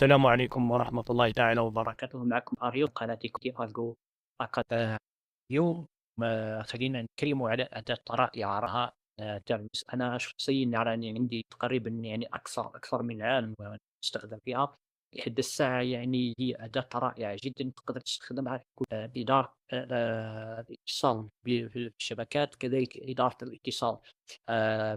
السلام عليكم ورحمة الله تعالى وبركاته. معكم أريو قناتكم ديفالجو. فقط اليوم خلينا نتكلموا على أداة رائعة راها ترمز. أنا شخصيا أراني عندي تقريبا يعني أكثر من عام أستخدم فيها لحد الساعة. يعني هي أداة رائعة جدا، تقدر تستخدمها في إدارة الاتصال في الشبكات، كذلك إدارة الاتصال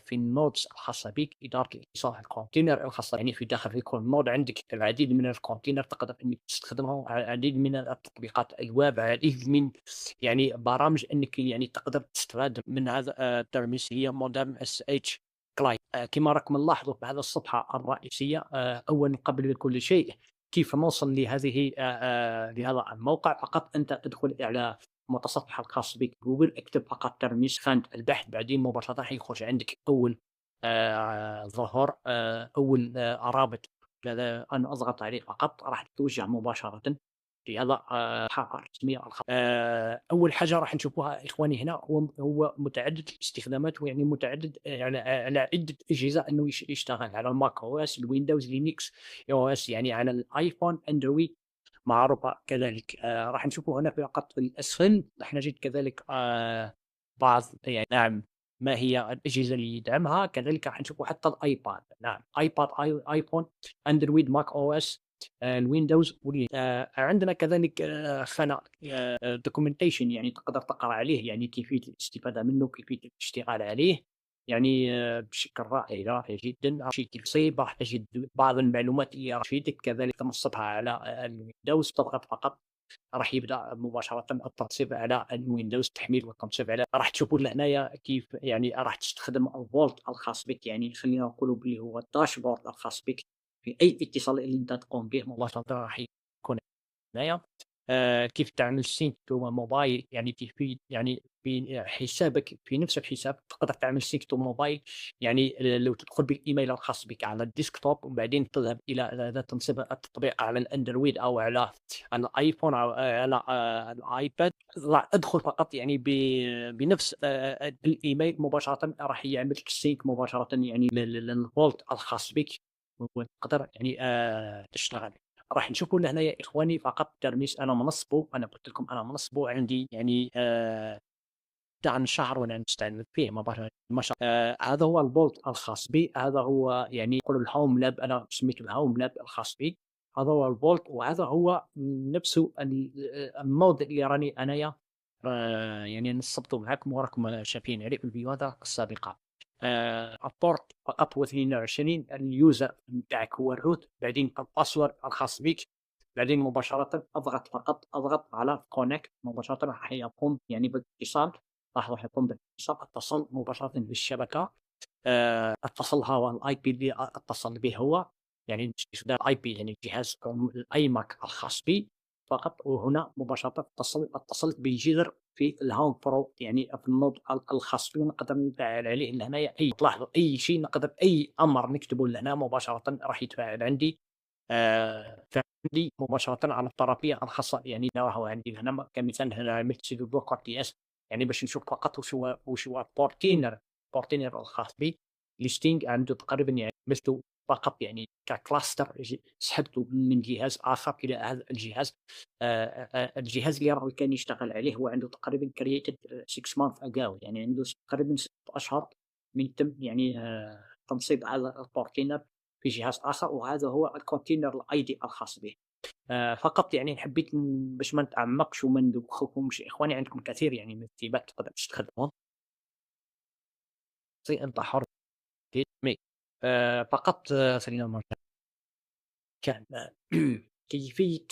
في النودز الخاصة بك، إدارة الاتصال الكونتينر الخاصة. يعني في داخل كل نود عندك العديد من الكونتينر تقدر إنك تستخدمه، العديد من التطبيقات، الويب، العديد من يعني برامج إنك يعني تقدر تستفاد من هذا الترميز. هي مودم اس اتش كلاينت. كما راكم نلاحظوا في هذه الصفحة الرئيسية، أولا قبل كل شيء كيف نوصل لهذا الموقع. فقط أنت تدخل على المتصفح الخاص بك جوجل، اكتب فقط ترميز خانة البحث، بعدين مباشرة حيخرج عندك أول ظهور، أول رابط. أنا أضغط عليه فقط راح تتوجه مباشرة لهذا الصفحة الرسمية أول حاجة راح نشوفوها إخواني هنا هو متعدد الاستخدامات، ويعني متعدد على عدة أجهزة، إنه يشتغل على الماك أو إس، الويندوز، لينكس، أو إس، يعني على الآيفون، أندرويد معروفة كذلك. راح نشوفوا هنا فقط في الأسفل راح نجد كذلك بعض، يعني نعم، ما هي الأجهزة اللي يدعمها. كذلك راح نشوفوا حتى الآيباد، نعم، آيباد، آيفون، أندرويد، ماك أو إس، الويندوز، عندنا كذلك خانة documentation، يعني تقدر تقرأ عليه يعني كيفية الاستفادة منه، كيفية الاشتغال عليه، يعني بشكل رائع جدا. شيء تفصيل راح تجد بعض المعلومات اللي راح تفيدك. كذلك تنصبها على الويندوز، تضغط فقط راح يبدا مباشره التنصيب على الويندوز، التحميل والتنصيب على. راح تشوفوا هنايا كيف يعني راح تستخدم الفولت الخاص بك، يعني خلينا نقولوا اللي هو الداشبورد الخاص بك في اي اتصال اللي انت تقوم به مباشره راح يكون هنايا. كيف تعمل sync to موبايل، يعني كيف يعني في حسابك في نفس الحساب تقدر تعمل sync to موبايل. يعني لو تدخل بالإيميل الخاص بك على الديسكتوب، وبعدين تذهب إلى تنصيب التطبيق على الأندرويد أو على الآيفون أو على الآيباد، ادخل فقط يعني بنفس الإيميل مباشرة راح يعمل لك sync مباشرة يعني للفولت الخاص بك، وتقدر يعني تشتغل. راح نشوفوا لهنا يا إخواني فقط ترميز أنا منصبه. أنا قلت لكم أنا منصبه عندي يعني عن شهر وأنا نستعمل فيه مباشرة ما شاء الله. هذا هو البولت الخاص بي، هذا هو يعني نقول الهوم لاب، أنا سميته الهوم لاب الخاص بي. هذا هو البولت، وهذا هو نفسه المود اللي راني أنايا يعني نصبته معكم وراكم شايفين عليه في الفيديوهات السابقة. البورت فقط هو 22، اليوزر نتاعك هو الروت، بعدين الباسورد الخاص بك، بعدين مباشرة أضغط على كونكت، مباشرة راح يقوم يعني بالاتصال. راح يقوم بالاتصال، اتصل مباشرة بالشبكة. اتصل هو الاي بي اللي اتصل به هو، يعني استخدام اي بي يعني جهاز الاي ماك الخاص بي فقط. وهنا مباشرة اتصلت بجذر في الهوم برو، يعني في النود الخاص بي، ونقدر نفعل عليه لهنايا اي، تلاحظوا اي شيء نقدر اي امر نكتبه لهنا مباشرة راح يتفاعل عندي. فعندي مباشرة على الطرفية الخاصة، يعني راهو عندي هنا كمثال، هنا عملت سيدو بلوك تي اس، يعني باش نشوف فقط وش هو بورتينر الخاص بي. ليستينج عنده تقريبا يعني مثله فقط يعني ككلاستر، سحبته من جهاز اخر الى هذا الجهاز. الجهاز اللي راه كان يشتغل عليه هو عنده تقريبا كرييتد 6 مانث اجاو، يعني عنده تقريبا 6 اشهر من تم يعني تنصيب هذا البورتينر في جهاز اخر، وهذا هو الكونتينر الاي دي الخاص به. فقط يعني حبيت باش ما نتعمقش وما ندوخكمش اخواني، عندكم كثير يعني من التيبات تقدر تستخدمهم، زي انت حر مي. فقط خلينا نرجع. كان كيفية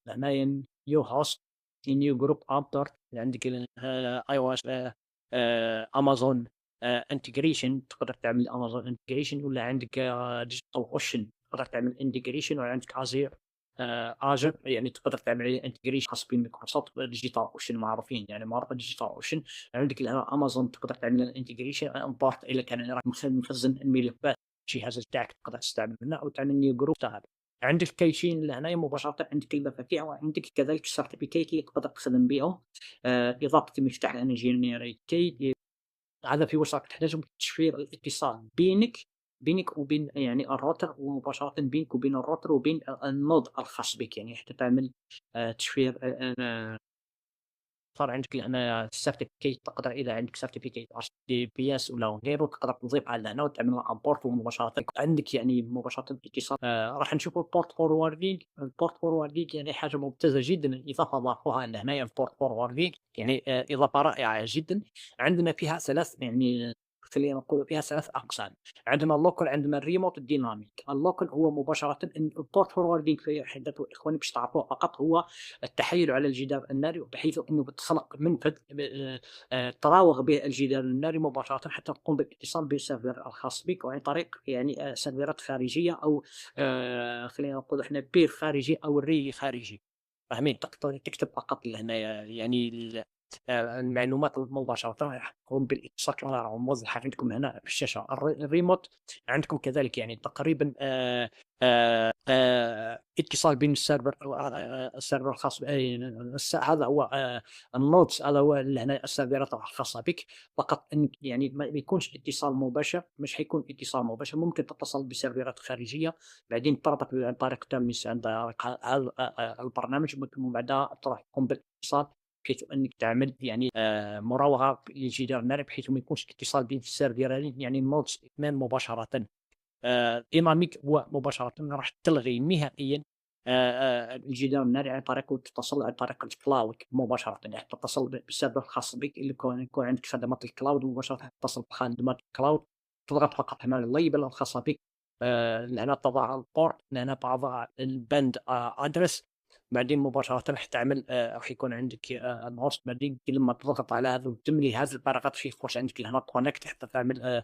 معناها يو هوست نيو جروب ابدر، عندك اي او اس، امازون انتجريشن، تقدر تعمل امازون انتجريشن، ولا عندك ديجيتال اوشن تقدر تعمل انتجريشن، ولا عندك ازير اجر يعني تقدر تعمل انتجريشن خاص بمايكروسوفت. ديجيتال اوشن معروفين يعني معروفه ديجيتال اوشن. عندك امازون تقدر تعمل انتجريشن امبورت اذا كان راك مخزن الملفات الجهاز تاعك تقدر تستعمل منه، او تعمل نيو جروب تاعك. عندك كايشين لهنايا مباشره، عندك المفاتيح، وعندك كذلك السيرتيفيكيت اللي تقدر تخدم بهم. اضافه مفتاح الانجينيريتي، هذا في وسط تحتاج تشفير الاتصال بينك بينك وبين يعني الراوتر، ومباشرةً بينك وبين الراوتر وبين النود الخاص بك، يعني حتى تعمل تشفير صار عندك هنا certificate، تقدر إذا عندك certificate HTTPS ولا غيره تقدر تضيفها لهنا وتعمل لها import، ومباشرةً يكون عندك يعني مباشرةً اتصال. راح نشوفوا الport forwarding. الport forwarding يعني حاجة ممتازة جدًا، إضافة ضافوها لهنايا الport forwarding، يعني إضافة رائعة جدًا. عندنا فيها 3 يعني خلينا نقولوا فيها 3 أقسام. عندنا الlocal، عندنا الremote، الdynamic. الlocal هو مباشرةً الport forwarding في حد ذاته إخواني باش تعرفوه فقط هو التحايل على الجدار الناري، بحيث أنه تخلق منفذ تراوغ به الجدار الناري مباشرة حتى تقوم بالاتصال بالسيرفر الخاص بك، وعن طريق يعني سيرفرات خارجية، أو خلينا نقولوا إحنا بير خارجي أو ري خارجي. فاهمين؟ تقدر تكتب فقط لهنايا يعني المعلومات مباشرة راح تقوم بالاتصال كما راهو موضح عندكم هنا في الشاشة. الريموت عندكم كذلك يعني تقريبا اتصال بين السيرفر السيرفر الخاص هذا هو النودز، هذا هو اللي هنا السيرفرات الخاصة بك. فقط انك يعني ما يكونش اتصال مباشر، مش حيكون اتصال مباشر، ممكن تتصل بسيرفرات خارجية، بعدين تربط عن طريق ترمس عند البرنامج، ومن بعدها تروح تقوم بالاتصال، بحيث انك تعمل يعني مراوغه للجدار الناري، بحيث ما يكونش اتصال بين السيرفرين، يعني النودز اثنان مباشره. ديناميك هو مباشرة راح تلغي نهائيًا الجدار الناري عن طريق التواصل عن طريق الcloud مباشرة، يعني تتصل بالسيرفر الخاص بك اللي يكون عندك خدمات الcloud مباشرة، تتصل بخدمات الcloud، تضغط فقط على الlabel الخاصة بك. لهنا تضع الport، لهنا تضع الband address، بعدين مباشرة راح تعمل راح يكون عندك الhost، بعدين لمّا تضغط على هذا وتملي هذه البيانات راح يخرج عندك لهنا connect حتى تعمل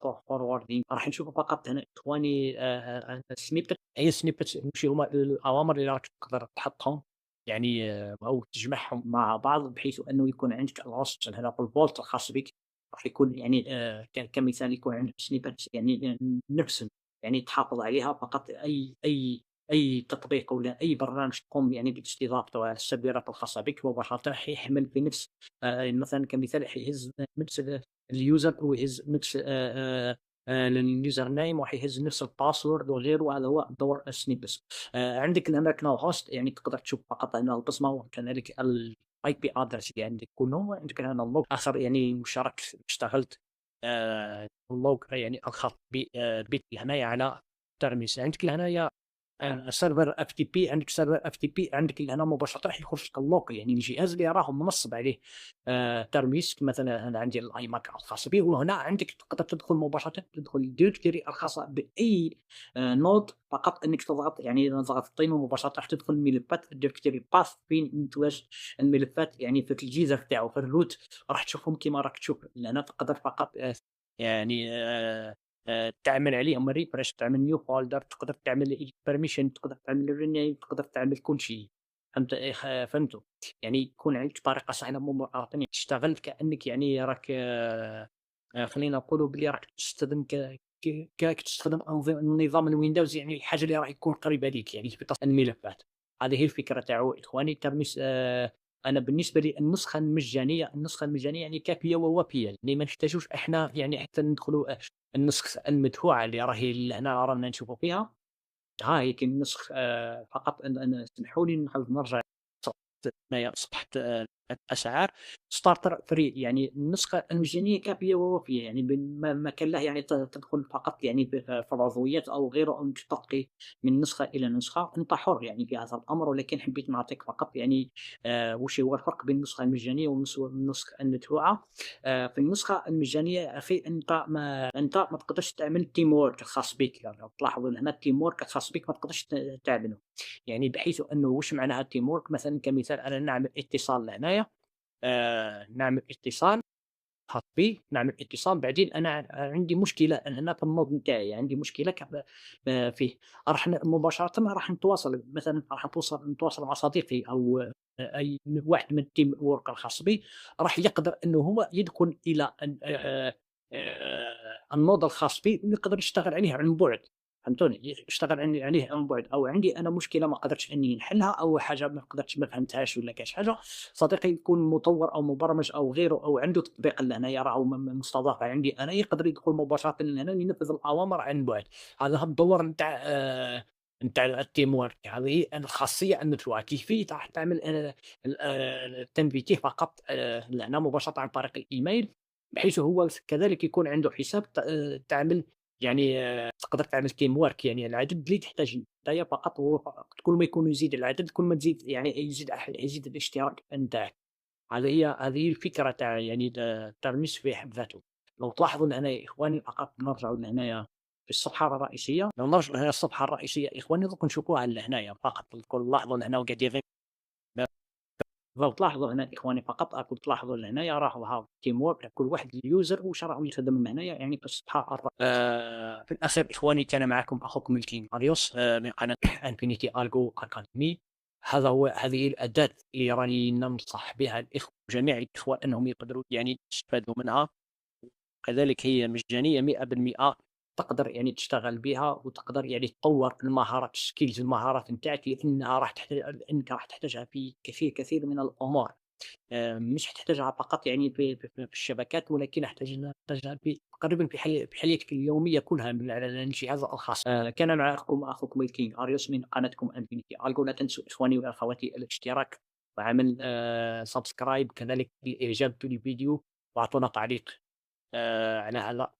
forwarding. راح نشوفوا فقط هنا إخواني snippet. أي snippet وش هما الأوامر اللي راك تقدر تحطهم يعني أو تجمعهم مع بعض، بحيث أنه يكون عندك الhost هنا بالvault الخاص بك، راح يكون يعني كمثال يكون عندك snippet يعني نفس يعني تحافظ عليها فقط. أي تطبيق ولا أي برنامج تقوم يعني باستضافته على السيرفرات الخاصة بك مباشرة حيحمل بنفس مثلًا كمثال حيهز نفس اليوزر ويهز نفس اليوزر نيم، وحيهز نفس الباسورد وغيره. وهذا هو دور السنيبس. عندك الاماكن هوست، يعني تقدر تشوف فقط هنا البصمه، وكذلك الاي بي ادرس اللي عندك كله. عندك هنا اللوج اخر يعني مشارك اشتغلت اللوج يعني الخاص بك هنايا على ترميس. عندك هنايا سيرفر اف تي بي، عندك سيرفر اف تي بي عندك اللي هنا مباشره راح يخرج لك اللوكل، يعني الجهاز اللي راه منصب عليه ترميس. مثلا انا عندي الاي ماك الخاص به، وهنا عندك تقدر تدخل مباشره، تدخل الديركتوري الخاصه باي نود، فقط انك تضغط يعني اذا ضغطتين مباشره راح تدخل ملفات الديركتوري باث فين متواجد الملفات، يعني في الجيزه تاعو في الروت راح تشوفهم كما راك تشوف. لان تقدر فقط يعني تعمل عليهم ريفرش، تعمل نيو فولدر، تقدر تعمل بيرميشن، تقدر تعمل رينيم، تقدر تعمل كل شيء. فهمت فهمتوا؟ يعني يكون عندك طريقه سهله مواطنين تشتغل كانك يعني راك خلينا نقولوا بلي راك تستخدم تستخدم نظام الويندوز، يعني الحاجه اللي راح يكون قريبه ليك يعني في تصميم الملفات. هذه هي الفكره تاعو اخواني ترمس. انا بالنسبه لي النسخه المجانيه يعني كافيه ووافيه، يعني ما نحتاجوش احنا يعني حتى ندخلوا النسخ المدفوعة اللي راهي هنا رانا نشوفوا فيها. ها هي كاين النسخ فقط أنا اسمحوا لي نحاول نرجع هنايا صفحة الأسعار. ستارتر فري، يعني النسخة المجانية كافية ووافية، يعني ما كان له يعني تدخل فقط يعني في العضويات أو غيره، أو ترقي من نسخة إلى نسخة. أنت حر يعني في هذا الأمر، ولكن حبيت نعطيك فقط يعني وش هو الفرق بين النسخة المجانية والنسخة المدفوعة. في النسخة المجانية يا أخي أنت ما تقدرش تعمل تيم وورك الخاص بك، يعني تلاحظوا هنا التيم وورك الخاص بك ما تقدرش تعمله، يعني بحيث أنه واش معناها التيم وورك. مثلا كمثال أنا نعمل اتصال لهنايا، نعمل اتصال خاص بي، نعمل اتصال بعدين أنا عندي مشكلة هنا في النظم نتاعي، عندي مشكلة فيه. راح مباشرة راح نتواصل، مثلا راح نتواصل مع صديقي أو أي واحد من التيم وورك الخاص بي، راح يقدر أنه هو يدخل إلى النود الخاص بي ويقدر يشتغل عليه عن بعد. فهمتوني؟ يشتغل عليه عن بُعد، أو عندي أنا مشكلة ما قدرتش إني نحلها، أو حاجة ما فهمتهاش والّا كاين شي حاجة، صديقي يكون مطوّر أو مبرمج أو غيره، أو عنده تطبيق لهنايا راهو مستضاف عندي أنا، يقدر يدخل مباشرة لهنا وينفذ الأوامر عن بُعد. هذا الدور نتاع الteamwork، هذه الخاصية النتوة، كيفية راح تعمل تنفيذه فقط لهنا مباشرة عن طريق الإيميل، بحيث هو كذلك يكون عنده حساب تعمل يعني تقدر تعمل teamwork. يعني العدد اللي تحتاج نتايا فقط هو فقط، كل ما يكون يزيد العدد كل ما تزيد يعني يزيد الاشتراك نتاعك. هذه الفكرة تاع يعني تاع المِس في حد ذاته. لو تلاحظوا هنايا يا إخواني فقط نرجعوا لهنايا في الصفحة الرئيسية، لو نرجعوا لهنا الصفحة الرئيسية إخواني دوك نشوفوها لهنايا فقط، الكل لاحظوا لهنا وقاعد يغيب. لو تلاحظوا هنا إخواني فقط راكم تلاحظوا لهنايا راهو ها team work، كل واحد الuser واش راهو يخدم من هنايا يعني في الصفحة في الأخير إخواني كان معكم أخوكم الكينغ ماريوس من قناة Infinity Algo Academy. هذه الأداة اللي راني ننصح بها جميع الإخوة أنهم يقدروا يعني يستفادوا منها، كذلك هي مجانية 100%. تقدر يعني تشتغل بها وتقدر يعني تطوّر المهارات الskills المهارات نتاعك، لأنك راح تحتاجها في كثير من الأمور. مش حتحتاجها فقط يعني في الشبكات، ولكن تحتاجها في تقريبًا في حياتك اليومية كلها على الجهاز الخاص. كان معكم أخوكم الكينغ أريوس من قناتكم Infinity Algo. لا تنسوا إخواني وأخواتي الاشتراك وعمل subscribe، كذلك الإعجاب بالفيديو، واعطونا تعليق على هذا